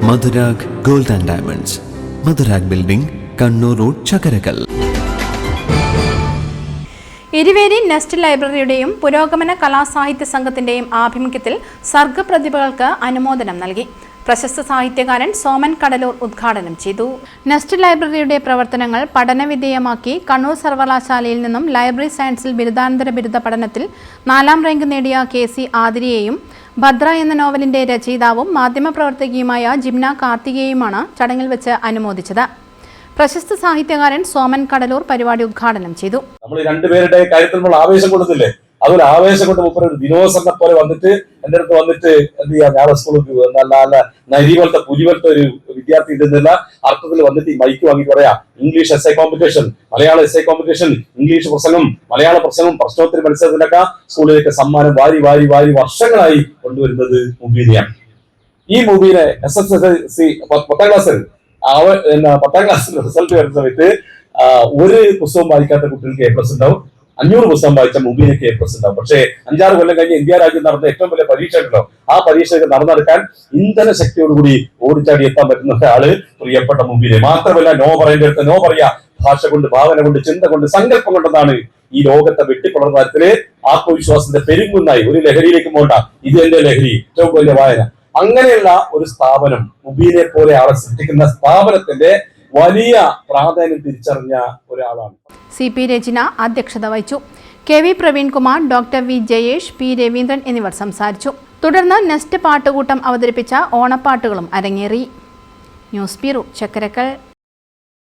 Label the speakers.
Speaker 1: Madhurag gold and diamonds, Madhurag building, Kannur road, Chakkarakkal.
Speaker 2: Iruveri nest ലൈബ്രറിയുടെയും പുരോഗമന കലാസാഹിത്യ സംഘത്തിന്റെയും ആഭിമുഖ്യത്തിൽ സർഗപ്രതിഭകൾക്ക് അനുമോദനം നൽകി. പ്രശസ്ത സാഹിത്യകാരൻ സോമൻ കടലൂർ ഉദ്ഘാടനം ചെയ്തു. നെസ്റ്റ് ലൈബ്രറിയുടെ പ്രവർത്തനങ്ങൾ പഠനവിധേയമാക്കി കണ്ണൂർ സർവകലാശാലയിൽ നിന്നും ലൈബ്രറി സയൻസിൽ ബിരുദാനന്തര ബിരുദ പഠനത്തിൽ 4ാം റാങ്ക് നേടിയ KC ആതിരയെയും ഭദ്ര എന്ന നോവലിന്റെ രചയിതാവും മാധ്യമപ്രവർത്തകയുമായ ജിംന കാർത്തികയെയുമാണ് ചടങ്ങിൽ വെച്ച് അനുമോദിച്ചത്. പ്രശസ്ത സാഹിത്യകാരൻ സോമൻ കടലൂർ പരിപാടി ഉദ്ഘാടനം ചെയ്തു.
Speaker 3: നമ്മൾ രണ്ടുപേരുടെ കാര്യത്തിൽ നമ്മൾ ആവേശം കൊടുത്തില്ലേ, അതൊരു ആവേശം കൊണ്ട് മുപ്പത് ഒരു ദിനോസറിനെ പോലെ വന്നിട്ട് എന്റെ അടുത്ത് വന്നിട്ട് എന്ത് ചെയ്യാ, ഞാൻ സ്കൂളിൽ നല്ല നരി പോലത്തെ പുലി പോലത്തെ ഒരു വിദ്യാർത്ഥി ഇടുന്നില്ല അർത്ഥത്തിൽ വന്നിട്ട് ഈ മൈക്ക് വാങ്ങി പറയാ ഇംഗ്ലീഷ് എസ്സേ കോമ്പറ്റീഷൻ, മലയാള എസ്സേ കോമ്പറ്റീഷൻ, ഇംഗ്ലീഷ് പ്രസംഗം, മലയാള പ്രസംഗം, പ്രശ്നോത്തരി മത്സരത്തിലൊക്കെ സ്കൂളിലേക്ക് സമ്മാനം വാരി വാരി വാരി വർഷങ്ങളായി കൊണ്ടുവരുന്നത് മുബീനെയാണ്. ഈ മുബീനെ SSLC 10ാം ക്ലാസ്സിൽ 10ാം ക്ലാസ്സിൽ റിസൾട്ട് വരുന്ന സമയത്ത് ഒരു പുസ്തകം വായിക്കാത്ത കുട്ടികൾക്ക് A+ ഉണ്ടാവും, 500 പുസ്തകം വായിച്ച മുബീനക്ക് A+ ഉണ്ടാവും. പക്ഷേ 5-6 കൊല്ലം കഴിഞ്ഞ് ഇന്ത്യ രാജ്യം നടന്ന ഏറ്റവും വലിയ പരീക്ഷ ഉണ്ടല്ലോ, ആ പരീക്ഷയൊക്കെ നടന്നെടുക്കാൻ ഇന്ധന ശക്തിയോടുകൂടി ഓടിച്ചാടി എത്താൻ പറ്റുന്ന ഒരാള് പ്രിയപ്പെട്ട മുബീനെ. മാത്രമല്ല നോ പറയേണ്ട അടുത്ത് നോ പറയാ, ഭാഷ കൊണ്ട്, ഭാവന കൊണ്ട്, ചിന്ത കൊണ്ട്, സങ്കല്പം കൊണ്ടെന്നാണ് ഈ ലോകത്തെ വെട്ടിപ്പുളർന്ന കാര്യത്തില് ആത്മവിശ്വാസത്തിന്റെ പെരുങ്കുന്നായി. ഒരു ലഹരിയിലേക്ക് പോകണ്ട, ഇത് എന്റെ ലഹരി, ഏറ്റവും വലിയ വായന. അങ്ങനെയുള്ള ഒരു സ്ഥാപനം, മുബീനെ പോലെ ആളെ സൃഷ്ടിക്കുന്ന സ്ഥാപനത്തിന്റെ വലിയ പ്രാധാന്യം തിരിച്ചറിഞ്ഞ ഒരാളാണ്.
Speaker 2: CP രചന അധ്യക്ഷത വഹിച്ചു. KV Praveenkumar, Dr. V Jayesh, P Raveendran എന്നിവർ സംസാരിച്ചു. തുടർന്ന് നെസ്റ്റ് പാട്ടുകൂട്ടം അവതരിപ്പിച്ച ഓണപ്പാട്ടുകളും അരങ്ങേറി. News bureau, Chakkarakkal.